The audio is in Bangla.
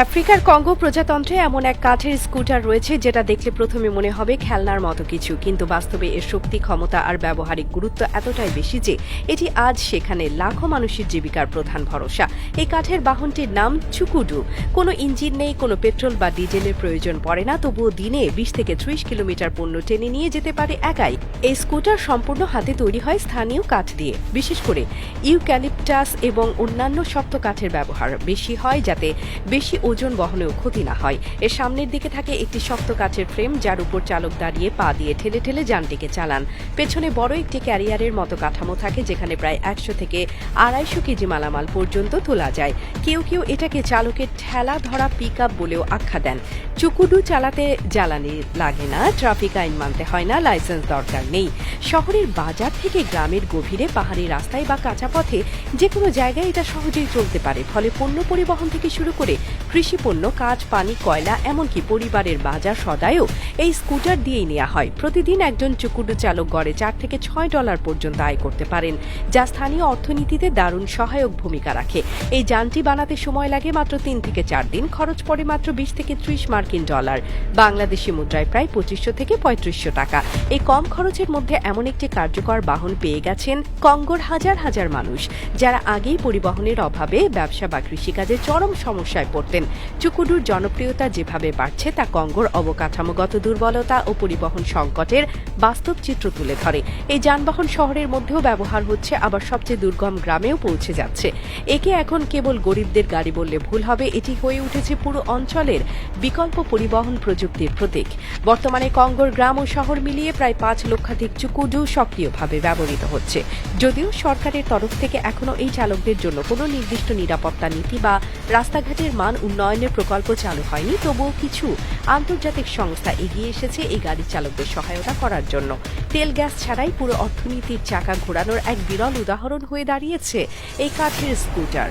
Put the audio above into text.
আফ্রিকার কঙ্গো প্রজাতন্ত্রে এমন এক কাঠের স্কুটার রয়েছে যেটা দেখলে প্রথমে মনে হবে খেলনার মতো কিছু, কিন্তু বাস্তবে এর শক্তি, ক্ষমতা আর ব্যবহারিক গুরুত্ব এতটাই বেশি যে এটি আজ সেখানে লাখো মানুষের জীবিকার প্রধান ভরসা। এই কাঠের বাহনটির নাম চুকুডু। কোনো ইঞ্জিন নেই, কোনো পেট্রোল বা ডিজেলের প্রয়োজন পড়ে না, তবুও দিনে 20 থেকে 30 কিলোমিটার পণ্য টেনে নিয়ে যেতে পারে একাই। এই স্কুটার সম্পূর্ণ হাতে তৈরি হয় স্থানীয় কাঠ দিয়ে। বিশেষ করে ইউক্যালিপটাস এবং অন্যান্য শক্ত কাঠের ব্যবহার বেশি হয়, যাতে বেশি ওজন বহনেও ক্ষতি না হয়। এর সামনের দিকে থাকে একটি শক্ত কাঠের ফ্রেম, যার উপর চালক দাঁড়িয়ে পা দিয়ে ঠেলে ঠেলে যানটিকে চালান। পেছনে বড় একটি ক্যারিয়ারের মতো কাঠামো থাকে, যেখানে প্রায় 100 থেকে 250 কেজি মালামাল পর্যন্ত তোলা যায়। কেউ কেউ এটাকে চালকের ঠেলা ধরা পিকআপ বলেও আখ্যা দেন। চুকুডু চালাতে জ্বালানি লাগে না, ট্রাফিক আইন মানতে হয় না, লাইসেন্স দরকার নেই। শহরের বাজার থেকে গ্রামের গভীরে, পাহাড়ি রাস্তায় বা কাঁচা পথে যে কোনো জায়গায় এটা সহজেই চলতে পারে। ফলে পণ্য পরিবহন থেকে শুরু করে কৃষিপণ্য, কাঠ, পানি, কয়লা, এমনকি পরিবারের বাজার সদাইও এই স্কুটার দিয়েই নেওয়া হয়। প্রতিদিন একজন চুকুডু চালক গড়ে $4 থেকে $6 পর্যন্ত আয় করতে পারেন, যা স্থানীয় অর্থনীতিতে দারুণ সহায়ক ভূমিকা রাখে। এই যানটি বানাতে সময় লাগে মাত্র 3 থেকে 4 দিন, খরচ পড়ে মাত্র 20 থেকে 30 মার্কিন ডলার, বাংলাদেশি মুদ্রায় প্রায় 2500 থেকে 3500 টাকা। এই কম খরচের মধ্যে এমন একটি কার্যকর বাহন পেয়ে গেছেন কঙ্গোর হাজার হাজার মানুষ, যারা আগেই পরিবহনের অভাবে ব্যবসা বা কৃষিকাজে চরম সমস্যায় পড়তেন। চুকুডুর জনপ্রিয়তা যেভাবে বাড়ছে, তা কঙ্গোর অবকাঠামোগত দুর্বলতা ও পরিবহন সংকটের বাস্তব চিত্র তুলে ধরে। এই যানবাহন শহরের মধ্যেও ব্যবহার হচ্ছে, আবার সবচেয়ে দুর্গম গ্রামেও পৌঁছে যাচ্ছে। একে এখন কেবল গরিবদের গাড়ি বললে ভুল হবে, এটি হয়ে উঠেছে পুরো অঞ্চলের বিকল্প পরিবহন প্রযুক্তির প্রতীক। বর্তমানে কঙ্গোর গ্রাম ও শহর মিলিয়ে প্রায় 5 লক্ষাধিক চুকুডু সক্রিয়ভাবে ব্যবহৃত হচ্ছে। যদিও সরকারের তরফ থেকে এখনও এই চালকদের জন্য কোনো নির্দিষ্ট নিরাপত্তা নীতি বা রাস্তাঘাটের মান উন্নয়নের প্রকল্প চালু হয়নি, তবুও কিছু আন্তর্জাতিক সংস্থা এগিয়ে এসেছে এই গাড়ি চালকদের সহায়তা করার জন্য। তেল গ্যাস ছাড়াই পুরো অর্থনীতির চাকা ঘোরানোর এক বিরল উদাহরণ হয়ে দাঁড়িয়েছে এই কাঠের স্কুটার।